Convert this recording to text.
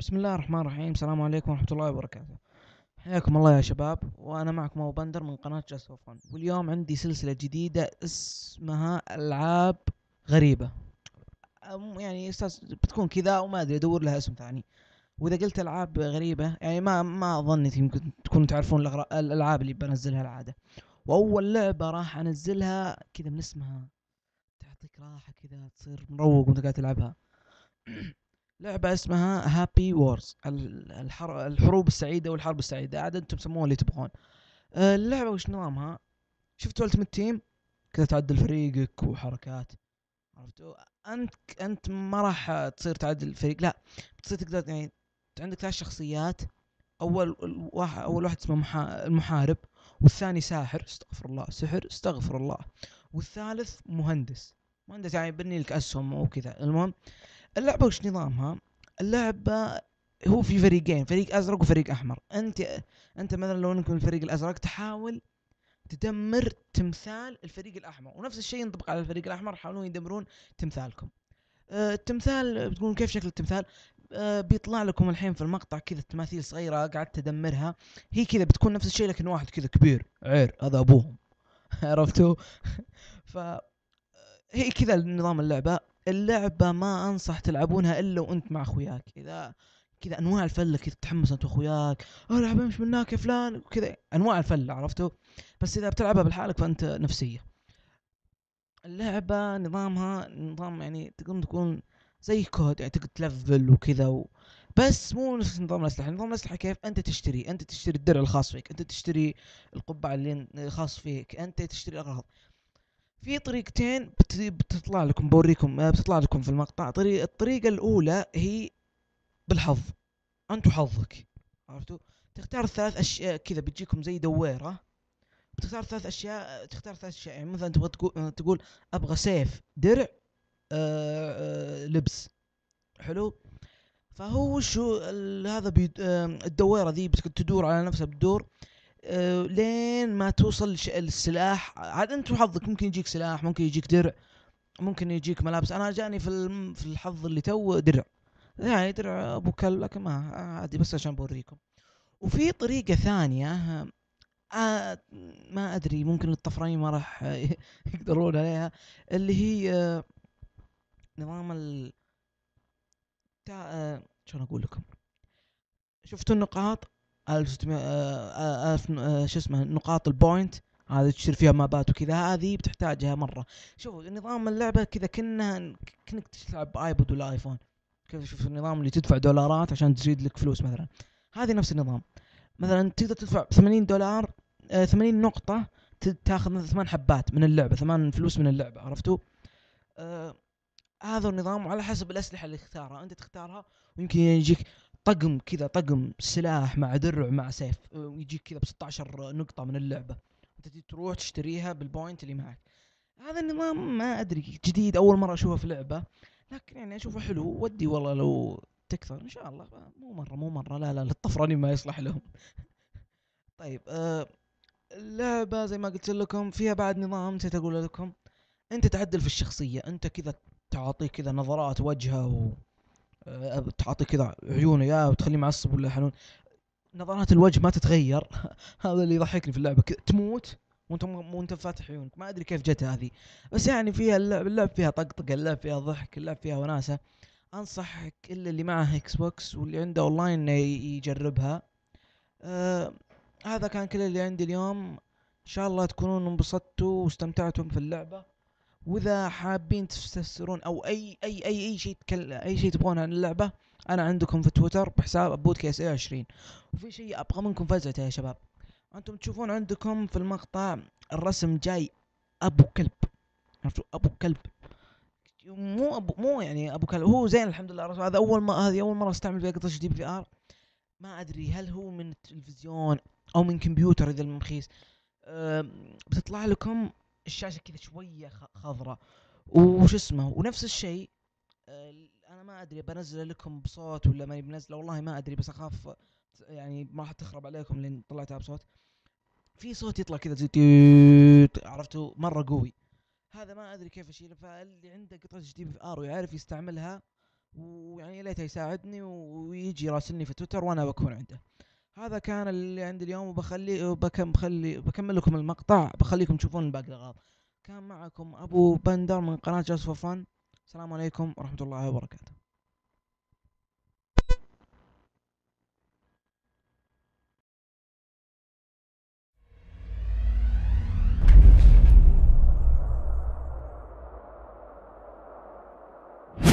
بسم الله الرحمن الرحيم. السلام عليكم ورحمة الله وبركاته. حياكم الله يا شباب، وأنا معكم أبو بندر من قناة جاست فور فن. واليوم عندي سلسلة جديدة اسمها ألعاب غريبة. يعني بتكون كذا وما أدري أدور لها اسم ثاني. وإذا قلت ألعاب غريبة يعني ما ظنيت يمكن تكونوا تعرفون الألعاب اللي بنزلها العادة. وأول لعبة راح أنزلها كذا من اسمها تعطيك راحة كذا تصير مروق وأنت قاعد تلعبها. لعبة اسمها هابي وورز، الحروب السعيدة والحرب السعيدة، عاد انتم سموها اللي تبغون. اللعبة وش نظامها؟ شفت التيمت تيم كذا تعدل فريقك وحركات، عرفتوا؟ انت ما راح تصير تعدل الفريق، لا، بتصير تقدر يعني عندك 3 شخصيات. اول واحد اسمه المحارب، والثاني ساحر، استغفر الله، سحر، استغفر الله، والثالث مهندس يعني يبني لك اسهم وكذا. المهم اللعبة وش نظامها؟ اللعبة هو في فريقين، فريق ازرق وفريق احمر. انت مثلا لو انك من الفريق الازرق تحاول تدمر تمثال الفريق الاحمر، ونفس الشيء ينطبق على الفريق الاحمر، يحاولون يدمرون تمثالكم. التمثال بتقول كيف شكل التمثال. بيطلع لكم الحين في المقطع كذا تماثيل صغيرة قاعد تدمرها، هي كذا بتكون نفس الشيء لكن واحد كذا كبير عير، هذا ابوهم. عرفتوا؟ ف هي كذا نظام اللعبة ما انصح تلعبونها الا وانت مع اخوياك. اذا كذا انواع الفله كذا تحمس انت واخوياك، العب امش منك يا فلان وكذا، انواع الفله، عرفتوا؟ بس اذا بتلعبها بحالك فانت نفسيه. اللعبه نظامها نظام يعني تقدر تكون زي كود، يعني تقدر تلفل وكذا بس مو نفس نظام الاسلحه. نظام الاسلحه كيف؟ انت تشتري الدرع الخاص فيك، انت تشتري القبعه اللي خاص فيك، انت تشتري الاغراض. في طريقتين بتطلع لكم، بوريكم بتطلع لكم في المقطع. الطريقة الأولى هي بالحظ، أنت وحظك، عرفتوا؟ تختار 3 أشياء كذا، بتجيكم زي دويرة، بتختار 3 أشياء، تختار 3 أشياء. يعني مثلا تبغى تقول أبغى سيف، درع، لبس، حلو. فهو شو هذا الدويرة ذي تدور على نفسها، بتدور لين ما توصل السلاح. عاد انت وحظك، ممكن يجيك سلاح، ممكن يجيك درع، ممكن يجيك ملابس. انا جاني في الحظ اللي تو درع، يعني درع ابو كلب، لكن ما عادي بس عشان بوريكم. وفي طريقة ثانية، آه ما ادري ممكن الطفرين ما راح يقدرون عليها، اللي هي نظام شلون اقول لكم؟ شفتوا النقاط 1600، شو اسمه، نقاط البوينت هذه تشتري فيها مابات وكذا، هذه بتحتاجها مرة. شوفوا نظام اللعبة كذا كأنك تلعب بايبود ولا ايفون كذا. شوف النظام اللي تدفع دولارات عشان تزيد لك فلوس مثلا، هذه نفس النظام. مثلا تقدر تدفع $80، 80 نقطة، تاخذ 8 حبات من اللعبة، 8 فلوس من اللعبة، عرفتوا؟ آه هذا النظام. وعلى حسب الأسلحة اللي تختارها أنت تختارها، ويمكن يجيك طقم كذا، طقم سلاح مع درع مع سيف، ويجيك كذا ب16 نقطة من اللعبة، أنت تروح تشتريها بالبوينت اللي معك. هذا النظام ما أدري جديد، أول مرة أشوفه في لعبة، لكن يعني أشوفه حلو. ودي والله لو تكثر إن شاء الله. مو مرة لا للطفراني ما يصلح لهم. طيب اللعبة زي ما قلت لكم فيها بعد نظام نسيت أقول لكم. أنت تعدل في الشخصية، أنت كذا تعطيه كذا نظرات وجهه، تعطي كذا عيونه يا وتخليه معصب ولا حنون. نظرات الوجه ما تتغير. هذا اللي يضحكني في اللعبه، تموت وانت فاتح عيونك. ما ادري كيف جت هذه، بس يعني فيها اللعب فيها طقطقه، اللعب فيها ضحك، اللعب فيها وناسه. انصحك الا اللي معه اكس بوكس واللي عنده اونلاين انه يجربها. آه هذا كان كل اللي عندي اليوم. ان شاء الله تكونون انبسطتوا واستمتعتم في اللعبه. واذا حابين تستفسرون او اي شيء تبغون عن اللعبه، انا عندكم في تويتر بحساب بودكاست 20. وفي شيء ابغى منكم فزعته يا شباب. انتم تشوفون عندكم في المقطع الرسم جاي ابو كلب، عرفتوا؟ ابو كلب، مو يعني ابو كلب، هو زين الحمد لله. هذا هذه اول مره استعمل فيها قطع دي في ار. ما ادري هل هو من التلفزيون او من كمبيوتر اذا المخيس. بتطلع لكم الشاشه كذا شويه خضراء وش اسمه، ونفس الشيء. انا ما ادري بنزل لكم بصوت ولا ماني بنزله، والله ما ادري، بس اخاف يعني ما راح تخرب عليكم لان طلعتها بصوت. في صوت يطلع كذا زي عرفتوا، مره قوي. هذا ما ادري كيف اشيله. فاللي عنده قطعه اتش دي في ار ويعرف يستعملها ويعني ليته يساعدني ويجي يراسلني في تويتر وانا بكون عنده. هذا كان اللي عندي اليوم، بكمل لكم المقطع، بخليكم تشوفون باقي الأغراض. كان معكم أبو بندر من قناة جاست فور فن. السلام عليكم ورحمة الله وبركاته.